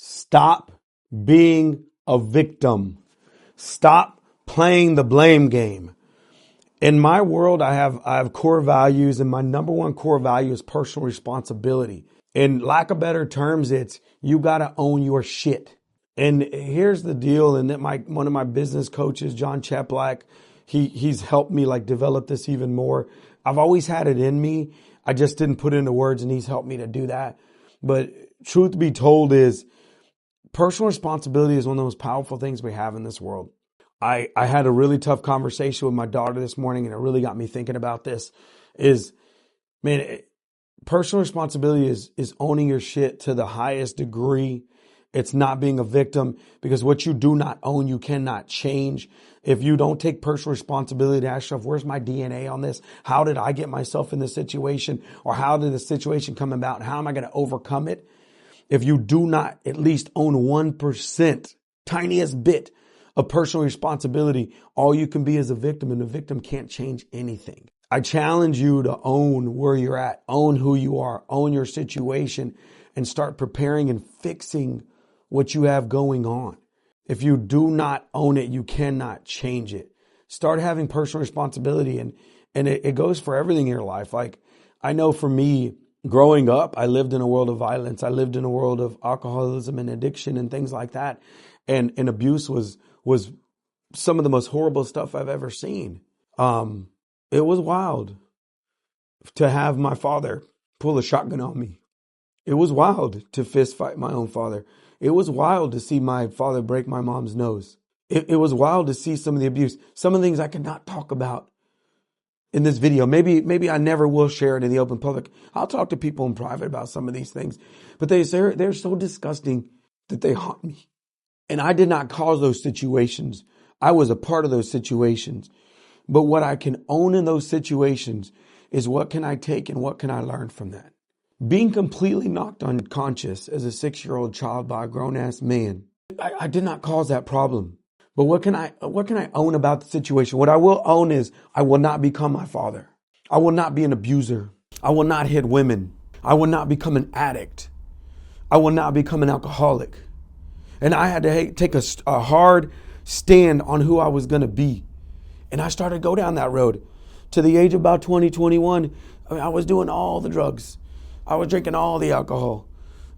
Stop being a victim. Stop playing the blame game. In my world, I have core values, and my number one core value is personal responsibility. In lack of better terms, it's you got to own your shit. And here's the deal, and that one of my business coaches, John Cheplack, he's helped me like develop this even more. I've always had it in me. I just didn't put it into words, and he's helped me to do that. But truth be told is personal responsibility is one of the most powerful things we have in this world. I had a really tough conversation with my daughter this morning, and it really got me thinking about this. Personal responsibility is owning your shit to the highest degree. It's not being a victim, because what you do not own, you cannot change. If you don't take personal responsibility to ask yourself, where's my DNA on this? How did I get myself in this situation? Or how did the situation come about? And how am I going to overcome it? If you do not at least own 1%, tiniest bit of personal responsibility, all you can be is a victim, and a victim can't change anything. I challenge you to own where you're at, own who you are, own your situation, and start preparing and fixing what you have going on. If you do not own it, you cannot change it. Start having personal responsibility, and it goes for everything in your life. Like, I know for me, growing up, I lived in a world of violence. I lived in a world of alcoholism and addiction and things like that. And abuse was some of the most horrible stuff I've ever seen. It was wild to have my father pull a shotgun on me. It was wild to fist fight my own father. It was wild to see my father break my mom's nose. It was wild to see some of the abuse, some of the things I could not talk about in this video. Maybe I never will share it in the open public. I'll talk to people in private about some of these things, but they're so disgusting that they haunt me. And I did not cause those situations. I was a part of those situations. But what I can own in those situations is what can I take and what can I learn from that. Being completely knocked unconscious as a 6-year-old child by a grown-ass man, I did not cause that problem. But what can I own about the situation? What I will own is I will not become my father. I will not be an abuser. I will not hit women. I will not become an addict. I will not become an alcoholic. And I had to take a hard stand on who I was going to be. And I started to go down that road. To the age of about 20, 21, I was doing all the drugs. I was drinking all the alcohol.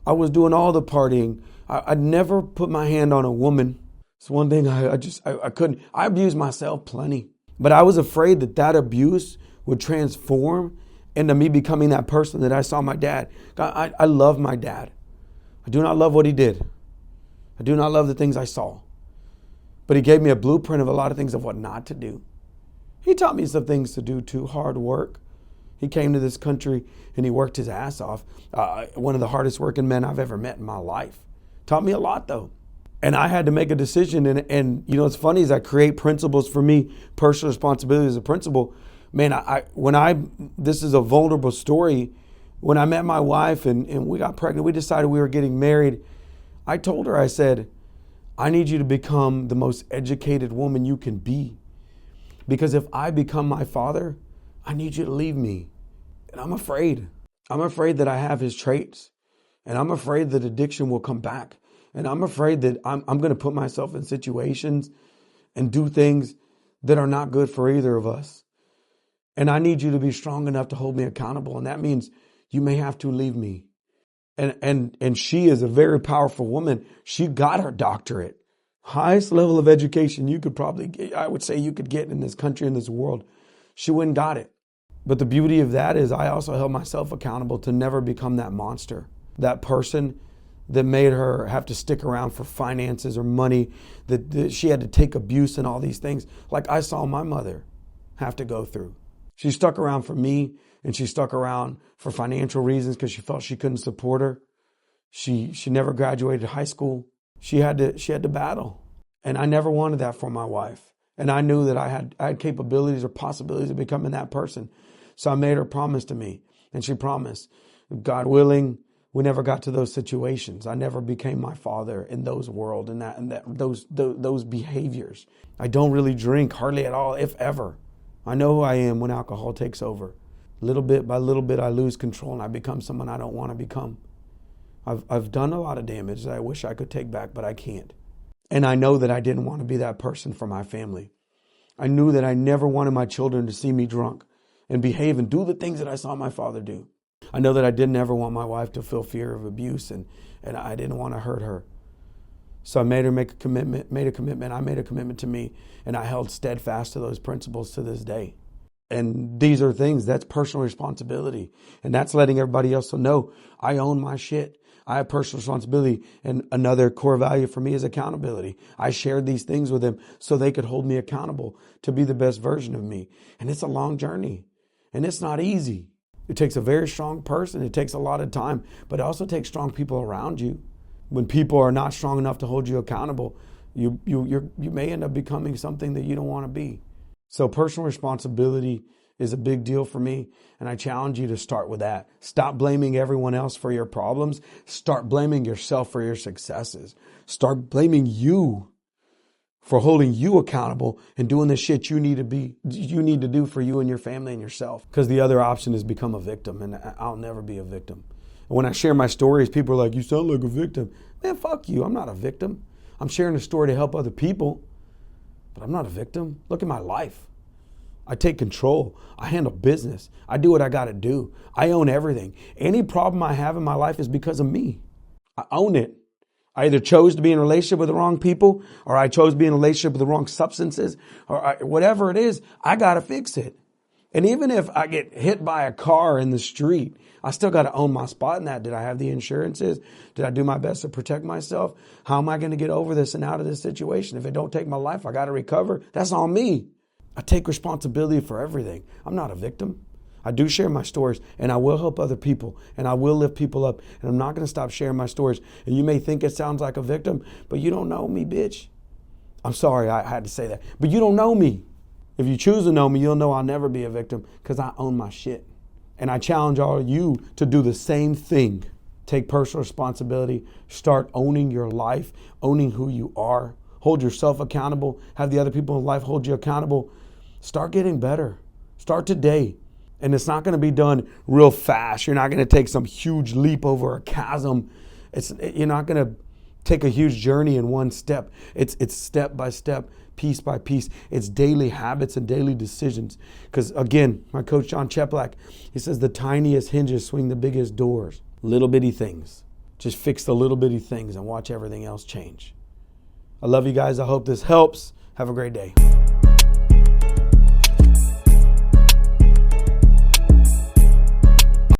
I was doing all the partying. I never put my hand on a woman. It's one thing I couldn't. I abused myself plenty. But I was afraid that abuse would transform into me becoming that person that I saw my dad. I love my dad. I do not love what he did. I do not love the things I saw. But he gave me a blueprint of a lot of things of what not to do. He taught me some things to do too. Hard work. He came to this country and he worked his ass off. One of the hardest working men I've ever met in my life. Taught me a lot though. And I had to make a decision. And you know, what's funny is I create principles for me. Personal responsibility is a principle. Man, this is a vulnerable story. When I met my wife and we got pregnant, we decided we were getting married. I told her, I said, I need you to become the most educated woman you can be. Because if I become my father, I need you to leave me. And I'm afraid. I'm afraid that I have his traits. And I'm afraid that addiction will come back. And I'm afraid that I'm going to put myself in situations and do things that are not good for either of us. And I need you to be strong enough to hold me accountable. And that means you may have to leave me. And she is a very powerful woman. She got her doctorate. Highest level of education you could probably get, I would say you could get in this country, in this world. She went and got it. But the beauty of that is I also held myself accountable to never become that monster, that person that made her have to stick around for finances or money, that she had to take abuse and all these things like I saw my mother have to go through. She stuck around for me, and she stuck around for financial reasons because she felt she couldn't support her. She never graduated high school. She had to battle. And I never wanted that for my wife. And I knew that I had capabilities or possibilities of becoming that person. So I made her promise to me, and she promised, God willing, we never got to those situations. I never became my father in those world and those behaviors. I don't really drink hardly at all, if ever. I know who I am when alcohol takes over. Little bit by little bit, I lose control and I become someone I don't want to become. I've done a lot of damage that I wish I could take back, but I can't. And I know that I didn't want to be that person for my family. I knew that I never wanted my children to see me drunk and behave and do the things that I saw my father do. I know that I didn't ever want my wife to feel fear of abuse, and I didn't want to hurt her. So I made her make a commitment, I made a commitment to me, and I held steadfast to those principles to this day. And these are things, that's personal responsibility. And that's letting everybody else know I own my shit. I have personal responsibility. And another core value for me is accountability. I shared these things with them so they could hold me accountable to be the best version of me. And it's a long journey. And it's not easy. It takes a very strong person. It takes a lot of time. But it also takes strong people around you. When people are not strong enough to hold you accountable, you may end up becoming something that you don't want to be. So personal responsibility is a big deal for me, and I challenge you to start with that. Stop blaming everyone else for your problems. Start blaming yourself for your successes. Start blaming you for holding you accountable and doing the shit you need to do for you and your family and yourself. Because the other option is become a victim, and I'll never be a victim. And when I share my stories, people are like, "You sound like a victim." Man, fuck you. I'm not a victim. I'm sharing a story to help other people. But I'm not a victim. Look at my life. I take control. I handle business. I do what I got to do. I own everything. Any problem I have in my life is because of me. I own it. I either chose to be in a relationship with the wrong people, or I chose to be in a relationship with the wrong substances, or whatever it is, I got to fix it. And even if I get hit by a car in the street, I still got to own my spot in that. Did I have the insurances? Did I do my best to protect myself? How am I going to get over this and out of this situation? If it don't take my life, I got to recover. That's on me. I take responsibility for everything. I'm not a victim. I do share my stories, and I will help other people, and I will lift people up, and I'm not going to stop sharing my stories. And you may think it sounds like a victim, but you don't know me, bitch. I'm sorry I had to say that, but you don't know me. If you choose to know me, you'll know I'll never be a victim because I own my shit. And I challenge all of you to do the same thing. Take personal responsibility. Start owning your life, owning who you are. Hold yourself accountable. Have the other people in life hold you accountable. Start getting better. Start today. And it's not going to be done real fast. You're not going to take some huge leap over a chasm. You're not going to take a huge journey in one step. It's step by step, piece by piece. It's daily habits and daily decisions. Because again, my coach John Cheplak, he says the tiniest hinges swing the biggest doors. Little bitty things. Just fix the little bitty things and watch everything else change. I love you guys. I hope this helps. Have a great day.